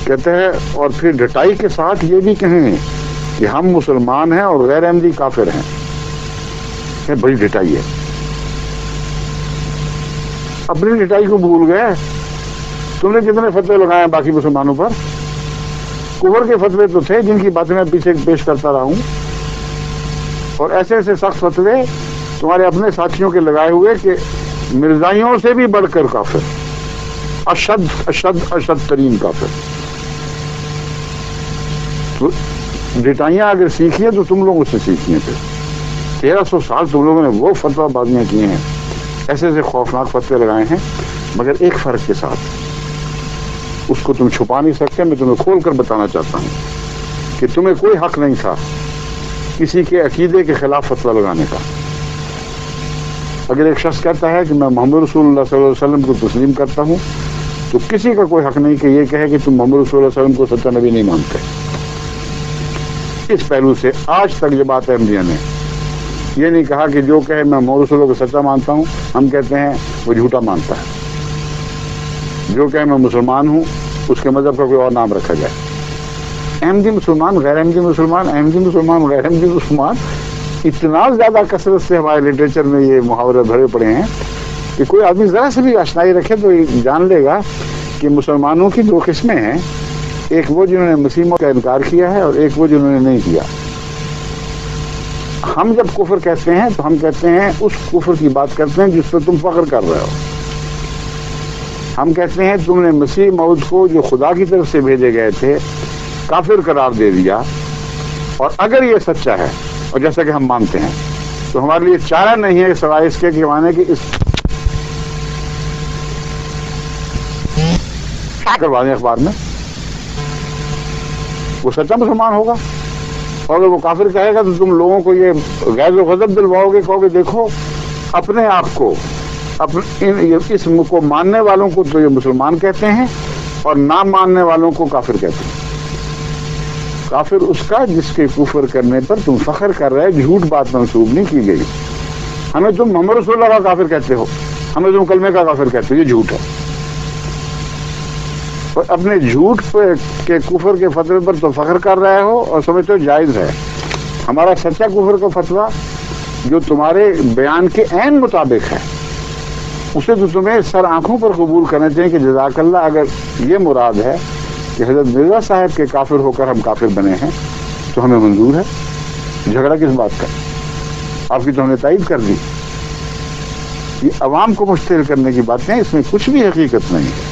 کہتے ہیں اور پھر ڈٹائی کے ساتھ یہ بھی کہیں کہ ہم مسلمان ہیں اور غیر احمدی کافر ہیں. یہ بڑی ڈٹائی ہے. اپنی ڈٹائی کو بھول گئے. تم نے کتنے فتوے لگائے ہیں باقی مسلمانوں پر؟ کفر کے فتوے تو تھے جن کی باتیں میں پیچھے پیش کرتا رہا ہوں، اور ایسے ایسے سخت فتوے تمہارے اپنے ساتھیوں کے لگائے ہوئے کہ مرزائیوں سے بھی بڑھ کر کافر، اشد اشد اشد ترین کافر. تو ڈٹائیاں اگر سیکھی ہیں تو تم لوگوں سے سیکھی ہیں. پھر 1300 سال تم لوگوں نے وہ فتویٰ بازیاں کی ہیں، ایسے ایسے خوفناک فتوے لگائے ہیں، مگر ایک فرق کے ساتھ، اس کو تم چھپا نہیں سکتے. میں تمہیں کھول کر بتانا چاہتا ہوں کہ تمہیں کوئی حق نہیں تھا کسی کے عقیدے کے خلاف فتویٰ لگانے کا. اگر ایک شخص کہتا ہے کہ میں محمد رسول اللہ صلی اللہ علیہ وسلم کو تسلیم کرتا ہوں، تو کسی کا کوئی حق نہیں کہ یہ کہے کہ تم محمد رسول اللہ علیہ وسلم کو سچا نبی نہیں مانتے. اس پہلو سے آج تک یہ بات احمدیہ نے یہ نہیں کہا کہ جو کہے میں محمد رسول اللہ کو سچا مانتا ہوں، ہم کہتے ہیں وہ جھوٹا مانتا ہے. جو کہے میں مسلمان ہوں، اس کے مذہب کا کوئی اور نام رکھا جائے. احمدی مسلمان، غیر احمدی مسلمان، احمدی مسلمان، غیر احمدی مسلمان، اتنا زیادہ کثرت سے ہمارے لٹریچر میں یہ محاورے بھرے پڑے ہیں کہ کوئی آدمی ذرا سے بھی آشنائی رکھے تو یہ جان لے گا کہ مسلمانوں کی دو قسمیں ہیں. ایک وہ جنہوں نے مسیح کا انکار کیا ہے، اور ایک وہ جنہوں نے نہیں کیا. ہم جب کفر کہتے ہیں تو ہم کہتے ہیں اس کفر کی بات کرتے ہیں جس پر تم فخر کر رہے ہو. ہم کہتے ہیں تم نے مسیح موعود کو جو خدا کی طرف سے بھیجے گئے تھے کافر قرار دے دیا، اور اگر یہ سچا ہے اور جیسا کہ ہم مانتے ہیں تو ہمارے لیے چارہ نہیں ہے سوائے اس کے کہ مانے کہ اس کیا کروا دیں اخبار میں. وہ سچا مسلمان ہوگا، اور اگر وہ کافر کہے گا تو تم لوگوں کو یہ غیظ و غضب دلواؤ گے، کہو گے دیکھو اپنے آپ کو اس کو ماننے والوں کو تو یہ مسلمان کہتے ہیں اور نہ ماننے والوں کو کافر کہتے ہیں. کافر اس کا جس کے کفر کرنے پر تم فخر کر رہے، جھوٹ بات منسوب نہیں کی گئی. ہمیں تم محمد رسول اللہ کا کافر کہتے ہو، ہمیں تم کلمے کا کافر کہتے ہو، یہ جھوٹ ہے. اور اپنے جھوٹ کے کفر کے فتوے پر تو فخر کر رہے ہو اور سمجھتے ہو جائز ہے. ہمارا سچا کفر کا فتویٰ جو تمہارے بیان کے عین مطابق ہے، اسے تو تمہیں سر آنکھوں پر قبول کرنا چاہیے کہ جزاک اللہ. اگر یہ مراد ہے کہ حضرت مرزا صاحب کے کافر ہو کر ہم کافر بنے ہیں تو ہمیں منظور ہے. جھگڑا کس بات کا؟ آپ کی تو ہم نے تائید کر دی. یہ عوام کو مشتعل کرنے کی باتیں، اس میں کچھ بھی حقیقت نہیں ہے.